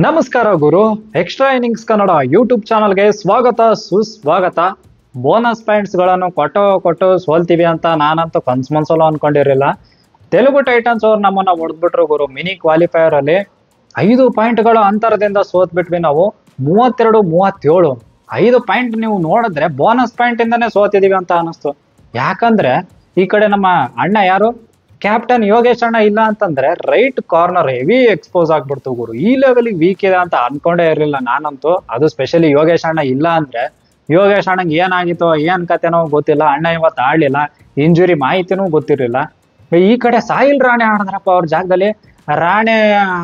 ನಮಸ್ಕಾರ ಗುರು. Extra innings Kannada YouTube ಚಾನಲ್ಗೆ ಸ್ವಾಗತ ಸುಸ್ವಾಗತ. ಬೋನಸ್ ಪಾಯಿಂಟ್ಸ್ ಗಳನ್ನು ಕೊಟ್ಟು ಸೋಲ್ತೀವಿ ಅಂತ ನಾನಂತೂ ಮನ್ಸಲ್ಲೂ ಅನ್ಕೊಂಡಿರಲಿಲ್ಲ. ತೆಲುಗು ಟೈಟನ್ಸ್ ಅವ್ರು ನಮ್ಮನ್ನ ಹೊಡೆದ್ಬಿಟ್ರು ಗುರು. ಮಿನಿ ಕ್ವಾಲಿಫೈಯರ್ ಅಲ್ಲಿ 5 ಪಾಯಿಂಟ್ಗಳ ಅಂತರದಿಂದ ಸೋತ್ಬಿಟ್ವಿ ನಾವು. 32-37 5 ಪಾಯಿಂಟ್ ನೀವು ನೋಡಿದ್ರೆ ಬೋನಸ್ ಪಾಯಿಂಟ್ ಇಂದಾನೆ ಸೋತಿದೀವಿ ಅಂತ ಅನಿಸ್ತು. ಯಾಕಂದ್ರೆ ಈ ಕಡೆ ನಮ್ಮ ಅಣ್ಣ ಯಾರು ಕ್ಯಾಪ್ಟನ್ ಯೋಗೇಶ್ ಅಣ್ಣ ಇಲ್ಲ ಅಂತಂದ್ರೆ ರೈಟ್ ಕಾರ್ನರ್ ಹೆವಿ ಎಕ್ಸ್ಪೋಸ್ ಆಗ್ಬಿಡ್ತು ಗುರು. ಈ ಲೆವೆಲ್ ವೀಕ್ ಇದೆ ಅಂತ ಅನ್ಕೊಂಡೇ ಇರ್ಲಿಲ್ಲ ನಾನಂತೂ. ಅದು ಸ್ಪೆಷಲಿ ಯೋಗೇಶ್ ಅಣ್ಣ ಇಲ್ಲ ಅಂದ್ರೆ ಯೋಗೇಶ್ ಅಣ್ಣಂಗೆ ಏನಾಗಿತ್ತೋ ಏನ್ ಕತೆನೋ ಗೊತ್ತಿಲ್ಲ. ಅಣ್ಣ ಇವತ್ತು ಆಡ್ಲಿಲ್ಲ, ಇಂಜುರಿ ಮಾಹಿತಿನೂ ಗೊತ್ತಿರ್ಲಿಲ್ಲ. ಈ ಕಡೆ ಸಾಹಿಲ್ ರಾಣೆ ಆಡಿದ್ರಪ್ಪ ಅವ್ರ ಜಾಗದಲ್ಲಿ. ರಾಣೆ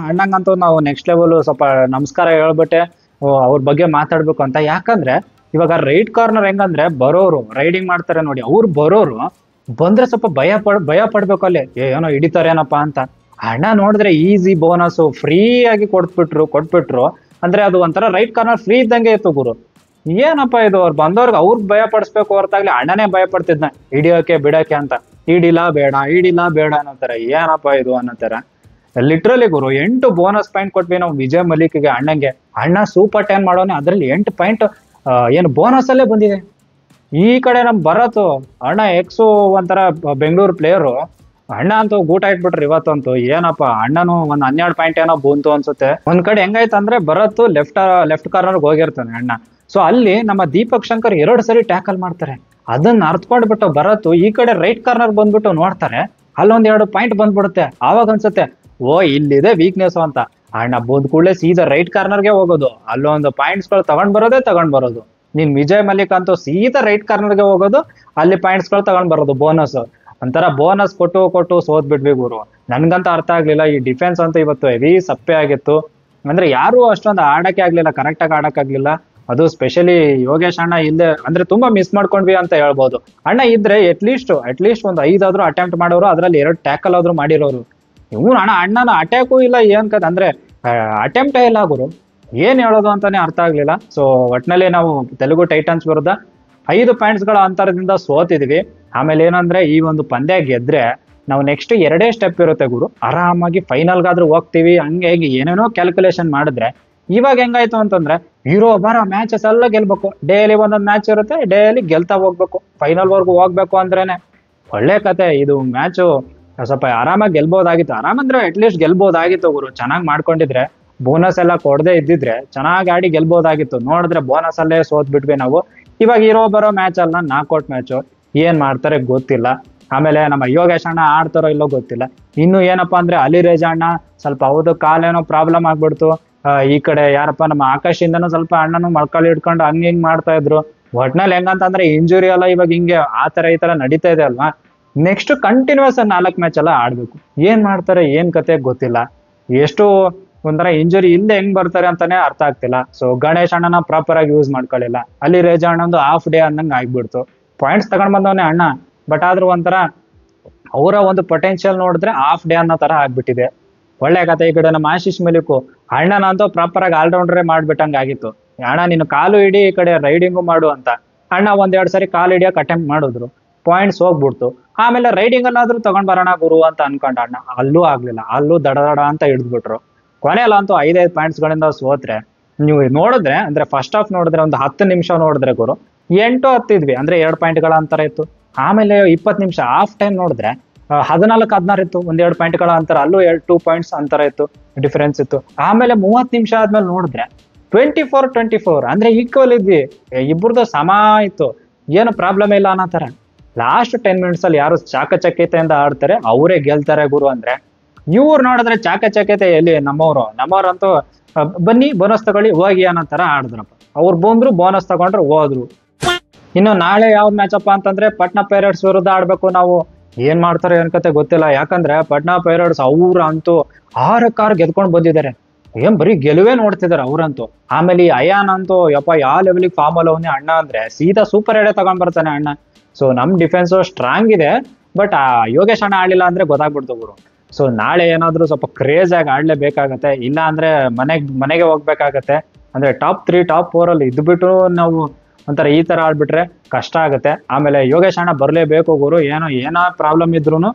ಅಣ್ಣಂಗಂತೂ ನಾವು ನೆಕ್ಸ್ಟ್ ಲೆವೆಲ್ ಸ್ವಲ್ಪ ನಮಸ್ಕಾರ ಹೇಳ್ಬಿಟ್ಟೆ ಅವ್ರ ಬಗ್ಗೆ ಮಾತಾಡ್ಬೇಕು ಅಂತ. ಯಾಕಂದ್ರೆ ಇವಾಗ ರೈಟ್ ಕಾರ್ನರ್ ಹೆಂಗಂದ್ರೆ ಬರೋರು ರೈಡಿಂಗ್ ಮಾಡ್ತಾರೆ ನೋಡಿ, ಅವ್ರು ಬರೋರು ಬಂದ್ರೆ ಸ್ವಲ್ಪ ಭಯ ಪಡ್ಬೇಕು ಅಲ್ಲಿ, ಏನೋ ಹಿಡಿತಾರೇನಪ್ಪ ಅಂತ. ಅಣ್ಣ ನೋಡಿದ್ರೆ ಈಸಿ ಬೋನಸ್ ಫ್ರೀ ಆಗಿ ಕೊಟ್ಬಿಟ್ರು. ಅಂದ್ರೆ ಅದು ಒಂಥರ ರೈಟ್ ಕಾರ್ನರ್ ಫ್ರೀ ಇದ್ದಂಗೆ ಇತ್ತು ಗುರು. ಏನಪ್ಪ ಇದು, ಅವ್ರು ಬಂದವ್ರಿಗೆ ಅವ್ರಿಗೆ ಭಯ ಪಡಿಸ್ಬೇಕು ಹೊರತಾಗ್ಲಿ ಅಣ್ಣನೇ ಭಯ ಪಡ್ತಿದ್ನ ಹಿಡಿಯೋಕೆ ಬಿಡೋಕೆ ಅಂತ. ಹಿಡಿಲ್ಲ ಬೇಡ ಅನ್ನೋತಾರೆ. ಏನಪ್ಪ ಇದು ಅನ್ನೋತರ ಲಿಟ್ರಲಿ ಗುರು. 8 ಬೋನಸ್ ಪಾಯಿಂಟ್ ಕೊಟ್ವಿ ನಾವು ವಿಜಯ್ ಮಲಿಕ್ಗೆ ಅಣ್ಣಂಗೆ. ಅಣ್ಣ ಸೂಪರ್ 10 ಮಾಡೋನೆ, ಅದ್ರಲ್ಲಿ 8 ಪಾಯಿಂಟ್ ಏನು ಬೋನಸ್ ಅಲ್ಲೇ ಬಂದಿದೆ. ಈ ಕಡೆ ನಮ್ ಭರತ್ ಅಣ್ಣ ಎಕ್ಸು ಒಂಥರ ಬೆಂಗಳೂರು ಪ್ಲೇಯರು. ಅಣ್ಣ ಅಂತೂ ಗೂಟ ಇಟ್ಬಿಟ್ರು ಇವತ್ತಂತೂ. ಏನಪ್ಪ ಅಣ್ಣನು ಒಂದ್ 12 ಪಾಯಿಂಟ್ ಏನೋ ಬಂತು ಅನ್ಸುತ್ತೆ. ಒಂದ್ ಕಡೆ ಹೆಂಗಾಯ್ತು ಅಂದ್ರೆ ಭರತ್ ಲೆಫ್ಟ್ ಕಾರ್ನರ್ಗೆ ಹೋಗಿರ್ತಾನೆ ಅಣ್ಣ. ಸೊ ಅಲ್ಲಿ ನಮ್ಮ ದೀಪಕ್ ಶಂಕರ್ 2 ಸರಿ ಟ್ಯಾಕಲ್ ಮಾಡ್ತಾರೆ. ಅದನ್ನ ಅರ್ತ್ಕೊಂಡ್ಬಿಟ್ಟು ಭರತ್ ಈ ಕಡೆ ರೈಟ್ ಕಾರ್ನರ್ ಬಂದ್ಬಿಟ್ಟು ನೋಡ್ತಾರೆ, ಅಲ್ಲೊಂದ್ 2 ಪಾಯಿಂಟ್ ಬಂದ್ಬಿಡುತ್ತೆ. ಆವಾಗ ಅನ್ಸುತ್ತೆ ಓ ಇಲ್ಲಿದೆ ವೀಕ್ನೆಸ್ ಅಂತ. ಅಣ್ಣ ಬಂದ್ ಕೂಡಲೇ ಸೀದಾ ರೈಟ್ ಕಾರ್ನರ್ಗೆ ಹೋಗೋದು, ಅಲ್ಲೊಂದು ಪಾಯಿಂಟ್ಸ್ ಗಳು ತಗೊಂಡ್ ಬರೋದು. ನೀನ್ ವಿಜಯ್ ಮಲಿಕ್ ಅಂತೂ ಸೀದಾ ರೈಟ್ ಕಾರ್ನರ್ಗೆ ಹೋಗೋದು, ಅಲ್ಲಿ ಪಾಯಿಂಟ್ಸ್ ಗಳು ತಗೊಂಡ್ ಬರೋದು ಬೋನಸ್. ಒಂಥರ ಬೋನಸ್ ಕೊಟ್ಟು ಸೋತ್ ಬಿಟ್ವಿ ಗುರು. ನನ್ಗಂತ ಅರ್ಥ ಆಗ್ಲಿಲ್ಲ. ಈ ಡಿಫೆನ್ಸ್ ಅಂತೂ ಇವತ್ತು ಹೆವಿ ಸಪ್ಪೆ ಆಗಿತ್ತು. ಅಂದ್ರೆ ಯಾರು ಅಷ್ಟೊಂದು ಆಡಕ್ಕೆ ಆಗ್ಲಿಲ್ಲ, ಕರೆಕ್ಟ್ ಆಗಿ ಆಡಕ್ಕಾಗ್ಲಿಲ್ಲ. ಅದು ಸ್ಪೆಷಲಿ ಯೋಗೇಶ್ ಅಣ್ಣ ಇಲ್ಲದೆ ಅಂದ್ರೆ ತುಂಬಾ ಮಿಸ್ ಮಾಡ್ಕೊಂಡ್ವಿ ಅಂತ ಹೇಳ್ಬೋದು. ಅಣ್ಣ ಇದ್ರೆ ಅಟ್ಲೀಸ್ಟ್ ಒಂದು 5 ಆದ್ರೂ ಅಟೆಂಪ್ಟ್ ಮಾಡೋರು, ಅದ್ರಲ್ಲಿ 2 ಟ್ಯಾಕಲ್ ಆದ್ರೂ ಮಾಡಿರೋರು. ಇವ್ನು ಅಣ್ಣನ ಅಟ್ಯಾಕು ಇಲ್ಲ, ಏನ್ ಅಂದ್ರೆ ಅಟೆಂಪ್ಟೇ ಇಲ್ಲ ಗುರು. ಏನ್ ಹೇಳೋದು ಅಂತಾನೆ ಅರ್ಥ ಆಗ್ಲಿಲ್ಲ. ಸೊ ಒಟ್ನಲ್ಲಿ ನಾವು ತೆಲುಗು ಟೈಟನ್ಸ್ ವಿರುದ್ಧ 5 ಪಾಯಿಂಟ್ಸ್ಗಳ ಅಂತರದಿಂದ ಸೋತಿದ್ವಿ. ಆಮೇಲೆ ಏನಂದ್ರೆ ಈ ಒಂದು ಪಂದ್ಯ ಗೆದ್ರೆ ನಾವು ನೆಕ್ಸ್ಟ್ 2 ಸ್ಟೆಪ್ ಇರುತ್ತೆ ಗುರು. ಆರಾಮಾಗಿ ಫೈನಲ್ಗಾದ್ರೂ ಹೋಗ್ತೀವಿ. ಹಂಗೆ ಏನೇನೋ ಕ್ಯಾಲ್ಕುಲೇಷನ್ ಮಾಡಿದ್ರೆ ಇವಾಗ ಹೆಂಗಾಯ್ತು ಅಂತಂದ್ರೆ ಬರೋ ಮ್ಯಾಚಸ್ ಎಲ್ಲ ಗೆಲ್ಬೇಕು. ಡೈಲಿ ಒಂದೊಂದು ಮ್ಯಾಚ್ ಇರುತ್ತೆ, ಡೈಲಿ ಗೆಲ್ತಾ ಹೋಗ್ಬೇಕು. ಫೈನಲ್ ವರ್ಗು ಹೋಗ್ಬೇಕು ಅಂದ್ರೇನೆ ಒಳ್ಳೆ ಕತೆ. ಇದು ಮ್ಯಾಚು ಸ್ವಲ್ಪ ಆರಾಮಾಗಿ ಗೆಲ್ಬೋದಾಗಿತ್ತು. ಆರಾಮಂದ್ರೆ ಅಟ್ಲೀಸ್ಟ್ ಗೆಲ್ಬೋದಾಗಿತ್ತು ಗುರು. ಚೆನ್ನಾಗಿ ಮಾಡ್ಕೊಂಡಿದ್ರೆ, ಬೋನಸ್ ಎಲ್ಲ ಕೊಡದೆ ಇದ್ದಿದ್ರೆ ಚೆನ್ನಾಗಿ ಆಡಿ ಗೆಲ್ಬೋದಾಗಿತ್ತು. ನೋಡಿದ್ರೆ ಬೋನಸ್ ಅಲ್ಲೇ ಸೋತ್ ಬಿಟ್ವಿ ನಾವು. ಇವಾಗ ಬರೋ ಮ್ಯಾಚ್ ಅಲ್ಲ, ನಾಕ್ಔಟ್ ಮ್ಯಾಚು. ಏನ್ ಮಾಡ್ತಾರೆ ಗೊತ್ತಿಲ್ಲ. ಆಮೇಲೆ ನಮ್ಮ ಯೋಗೇಶ್ ಅಣ್ಣ ಆಡ್ತಾರೋ ಇಲ್ಲೋ ಗೊತ್ತಿಲ್ಲ. ಇನ್ನು ಏನಪ್ಪಾ ಅಂದ್ರೆ ಅಲಿರೇಜ್ ಅಣ್ಣ ಸ್ವಲ್ಪ ಹೌದು ಕಾಲೇನೋ ಪ್ರಾಬ್ಲಮ್ ಆಗ್ಬಿಡ್ತು. ಈ ಕಡೆ ಯಾರಪ್ಪ ನಮ್ಮ ಆಕಾಶಿಂದನೂ ಸ್ವಲ್ಪ ಅಣ್ಣನು ಮೊಳ್ಕಾಲು ಹಿಡ್ಕೊಂಡು ಹಿಂಗ್ ಮಾಡ್ತಾ ಇದ್ರು. ಒಟ್ನಲ್ಲಿ ಹೆಂಗಂತಂದ್ರೆ ಇಂಜುರಿ ಎಲ್ಲ ಇವಾಗ ಹಿಂಗೆ ಈ ತರ ನಡೀತಾ ಇದೆ ಅಲ್ವಾ. ನೆಕ್ಸ್ಟ್ ಕಂಟಿನ್ಯೂಸ್ 4 ಮ್ಯಾಚ್ ಎಲ್ಲ ಆಡ್ಬೇಕು. ಏನ್ ಮಾಡ್ತಾರೆ ಏನ್ ಕತೆ ಗೊತ್ತಿಲ್ಲ. ಎಷ್ಟು ಒಂಥರ ಇಂಜುರಿ ಇಲ್ಲದೆ ಹೆಂಗ್ ಬರ್ತಾರೆ ಅಂತಾನೆ ಅರ್ಥ ಆಗ್ತಿಲ್ಲ. ಸೊ ಗಣೇಶ್ ಅಣ್ಣನ ಪ್ರಾಪರ್ ಆಗಿ ಯೂಸ್ ಮಾಡ್ಕೊಳ್ಳಿಲ್ಲ. ಅಲ್ಲಿ ರೇಜಾ ಅಣ್ಣಂದು ಹಾಫ್ ಡೇ ಅನ್ನಂಗ್ ಆಗ್ಬಿಡ್ತು. ಪಾಯಿಂಟ್ಸ್ ತಗೊಂಡ್ ಬಂದವನೇ ಅಣ್ಣ, ಬಟ್ ಆದ್ರೂ ಒಂಥರ ಅವರ ಒಂದು ಪೊಟೆನ್ಶಿಯಲ್ ನೋಡಿದ್ರೆ ಹಾಫ್ ಡೇ ಅನ್ನೋ ತರ ಆಗ್ಬಿಟ್ಟಿದೆ. ಒಳ್ಳೆ ಕತೆ. ಈ ಕಡೆ ನಮ್ಮ ಆಶೀಶ್ ಮಲಿಕು ಅಣ್ಣನಂತೂ ಪ್ರಾಪರ್ ಆಗಿ ಆಲ್ರೌಂಡ್ರೇ ಮಾಡ್ಬಿಟ್ಟಂಗ ಆಗಿತ್ತು. ಅಣ್ಣ ನೀನು ಕಾಲು ಹಿಡಿ, ಈ ಕಡೆ ರೈಡಿಂಗು ಮಾಡು ಅಂತ. ಅಣ್ಣ 1-2 ಸರಿ ಕಾಲು ಹಿಡಿಯಕ್ಕೆ ಅಟೆಂಪ್ಟ್ ಮಾಡಿದ್ರು, ಪಾಯಿಂಟ್ಸ್ ಹೋಗ್ಬಿಡ್ತು. ಆಮೇಲೆ ರೈಡಿಂಗ್ ಅಲ್ಲಾದ್ರೂ ತಗೊಂಡ್ ಬರೋಣ ಗುರು ಅಂತ ಅನ್ಕೊಂಡ ಅಣ್ಣ. ಅಲ್ಲೂ ಆಗ್ಲಿಲ್ಲ, ಅಲ್ಲೂ ದಡ ಅಂತ ಹಿಡಿದ್ಬಿಟ್ರು. ಕೊನೆಯಲ್ಲ ಅಂತೂ 5 ಪಾಯಿಂಟ್ಸ್ ಗಳಿಂದ ಸೋತ್ರೆ. ನೀವು ನೋಡಿದ್ರೆ ಅಂದ್ರೆ ಫಸ್ಟ್ ಹಾಫ್ ನೋಡಿದ್ರೆ ಒಂದು 10 ನಿಮಿಷ ನೋಡಿದ್ರೆ ಗುರು 8-10 ಇದ್ವಿ, ಅಂದ್ರೆ 2 ಪಾಯಿಂಟ್ಗಳ ಅಂತರ ಇತ್ತು. ಆಮೇಲೆ 20 ನಿಮಿಷ ಹಾಫ್ ಟೈಮ್ ನೋಡಿದ್ರೆ 14-16 ಇತ್ತು, 2 ಪಾಯಿಂಟ್ಗಳ ಅಂತರ. ಅಲ್ಲೂ 2 ಪಾಯಿಂಟ್ಸ್ ಅಂತರ ಇತ್ತು, ಡಿಫರೆನ್ಸ್ ಇತ್ತು. ಆಮೇಲೆ 30 ನಿಮಿಷ ಆದ್ಮೇಲೆ ನೋಡಿದ್ರೆ 24-24 ಅಂದ್ರೆ ಈಕ್ವಲ್ ಇದ್ವಿ. ಇಬ್ಬರದು ಸಮ ಇತ್ತು, ಏನು ಪ್ರಾಬ್ಲಮ್ ಇಲ್ಲ ಅನ್ನೋ ತರ. ಲಾಸ್ಟ್ 10 ಮಿನಿಟ್ಸ್ ಅಲ್ಲಿ ಯಾರು ಚಾಕಚಕ್ಯತೆಯಿಂದ ಆಡ್ತಾರೆ ಅವರೇ ಗೆಲ್ತಾರೆ ಗುರು. ಅಂದ್ರೆ ಇವ್ರು ನೋಡಿದ್ರೆ ಚಾಕಚಕ್ಯತೆ ಎಲ್ಲಿ, ನಮ್ಮವ್ರಂತೂ ಬನ್ನಿ ಬೋನಸ್ ತಗೊಳ್ಳಿ ಹೋಗಿ ಅನ್ನೋ ತರ ಆಡಿದ್ರಪ್ಪ. ಅವ್ರು ಬಂದ್ರು ಬೋನಸ್ ತಗೊಂಡ್ರು ಹೋದ್ರು. ಇನ್ನು ನಾಳೆ ಯಾವ್ದು ಮ್ಯಾಚ್ ಅಪ್ಪ ಅಂತಂದ್ರೆ ಪಟ್ನಾ ಪೈರೇಟ್ಸ್ ವಿರುದ್ಧ ಆಡ್ಬೇಕು ನಾವು. ಏನ್ ಮಾಡ್ತಾರೆ ಅನ್ಕತೆ ಗೊತ್ತಿಲ್ಲ. ಯಾಕಂದ್ರೆ ಪಟ್ನಾ ಪೈರೇಟ್ಸ್ ಅವ್ರಂತೂ 6 ಗೆದ್ಕೊಂಡ್ ಬಂದಿದ್ದಾರೆ. ಏನ್ ಬರೀ ಗೆಲುವೇ ನೋಡ್ತಿದಾರೆ ಅವ್ರಂತೂ. ಆಮೇಲೆ ಈ ಅಯಾನ್ ಅಂತೂ ಯಪ್ಪ ಯಾವ ಲೆವೆಲಿಗೆ ಫಾರ್ಮ್ ಅಲ್ಲ ಅವನೇ ಅಣ್ಣ. ಅಂದ್ರೆ ಸೀದಾ ಸೂಪರ್ ಎಡೆ ತಗೊಂಡ್ ಬರ್ತಾನೆ ಅಣ್ಣ. ಸೊ ನಮ್ ಡಿಫೆನ್ಸ್ ಸ್ಟ್ರಾಂಗ್ ಇದೆ, ಬಟ್ ಆ ಯೋಗೇಶ್ ಅಣ್ಣ ಆಡ್ಲಿಲ್ಲ ಅಂದ್ರೆ ಗೊತ್ತಾಗ್ಬಿಡ್ತು ಗುರು. ಸೊ ನಾಳೆ ಏನಾದ್ರು ಸ್ವಲ್ಪ ಕ್ರೇಜ್ ಆಗಿ ಆಡ್ಲೇಬೇಕಾಗತ್ತೆ, ಇಲ್ಲ ಅಂದ್ರೆ ಮನೆಗೆ ಹೋಗ್ಬೇಕಾಗತ್ತೆ. ಅಂದ್ರೆ ಟಾಪ್ 3 ಟಾಪ್ 4 ಅಲ್ಲಿ ಇದ್ಬಿಟ್ಟು ನಾವು ಒಂಥರ ಈ ತರ ಆಡ್ಬಿಟ್ರೆ ಕಷ್ಟ ಆಗುತ್ತೆ. ಆಮೇಲೆ ಯೋಗೇಶ್ ಅಣ್ಣ ಬರ್ಲೇಬೇಕು ಗುರು, ಏನೋ ಪ್ರಾಬ್ಲಮ್ ಇದ್ರು.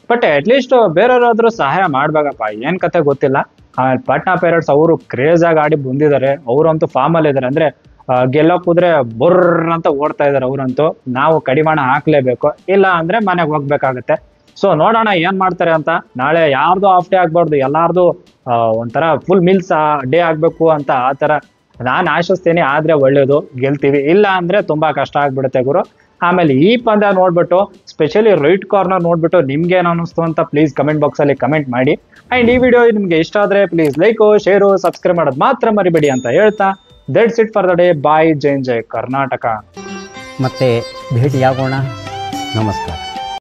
ಬಟ್ ಅಟ್ಲೀಸ್ಟ್ ಬೇರೆಯವ್ರಾದ್ರೂ ಸಹಾಯ ಮಾಡ್ಬೇಕಪ್ಪ. ಏನ್ ಕತೆ ಗೊತ್ತಿಲ್ಲ. ಆಮೇಲೆ ಪಾಟ್ನಾ ಪೈರೇಟ್ಸ್ ಅವರು ಕ್ರೇಜ್ ಆಗಿ ಆಡಿ ಬಂದಿದ್ದಾರೆ. ಅವರಂತೂ ಫಾರ್ಮ್ ಅಲ್ಲಿ ಇದಾರೆ. ಅಂದ್ರೆ ಗೆಲ್ಲೋಕ್ ಹೋದ್ರೆ ಬರ್ರ್ ಅಂತ ಓಡ್ತಾ ಇದಾರೆ ಅವರಂತೂ. ನಾವು ಕಡಿವಾಣ ಹಾಕ್ಲೇಬೇಕು, ಇಲ್ಲ ಅಂದ್ರೆ ಮನೆಗೆ ಹೋಗ್ಬೇಕಾಗತ್ತೆ. ಸೊ ನೋಡೋಣ ಏನ್ ಮಾಡ್ತಾರೆ ಅಂತ. ನಾಳೆ ಯಾರ್ದು ಆಫ್ ಡೇ ಆಗ್ಬಾರ್ದು, ಎಲ್ಲಾರ್ದು ಒಂಥರ ಫುಲ್ ಮೀಲ್ಸ್ ಡೇ ಆಗ್ಬೇಕು ಅಂತ ಆತರ ನಾನ್ ಆಶಿಸ್ತೀನಿ. ಆದ್ರೆ ಒಳ್ಳೇದು, ಗೆಲ್ತೀವಿ. ಇಲ್ಲ ಅಂದ್ರೆ ತುಂಬಾ ಕಷ್ಟ ಆಗ್ಬಿಡುತ್ತೆ ಗುರು. ಆಮೇಲೆ ಈ ಪಂದ್ಯ ನೋಡ್ಬಿಟ್ಟು ಸ್ಪೆಷಲಿ ರೈಟ್ ಕಾರ್ನರ್ ನೋಡ್ಬಿಟ್ಟು ನಿಮ್ಗೆ ಏನ್ ಅನಿಸ್ತು ಅಂತ ಪ್ಲೀಸ್ ಕಮೆಂಟ್ ಬಾಕ್ಸ್ ಅಲ್ಲಿ ಕಮೆಂಟ್ ಮಾಡಿ. ಅಂಡ್ ಈ ವಿಡಿಯೋ ನಿಮ್ಗೆ ಇಷ್ಟ ಆದ್ರೆ ಪ್ಲೀಸ್ ಲೈಕ್, ಶೇರು, ಸಬ್ಸ್ಕ್ರೈಬ್ ಮಾಡೋದು ಮಾತ್ರ ಮರಿಬೇಡಿ ಅಂತ ಹೇಳ್ತಾ that's it for the day. Bye. ಜೈ ಜೈ ಕರ್ನಾಟಕ. ಮತ್ತೆ ಭೇಟಿಯಾಗೋಣ. ನಮಸ್ಕಾರ.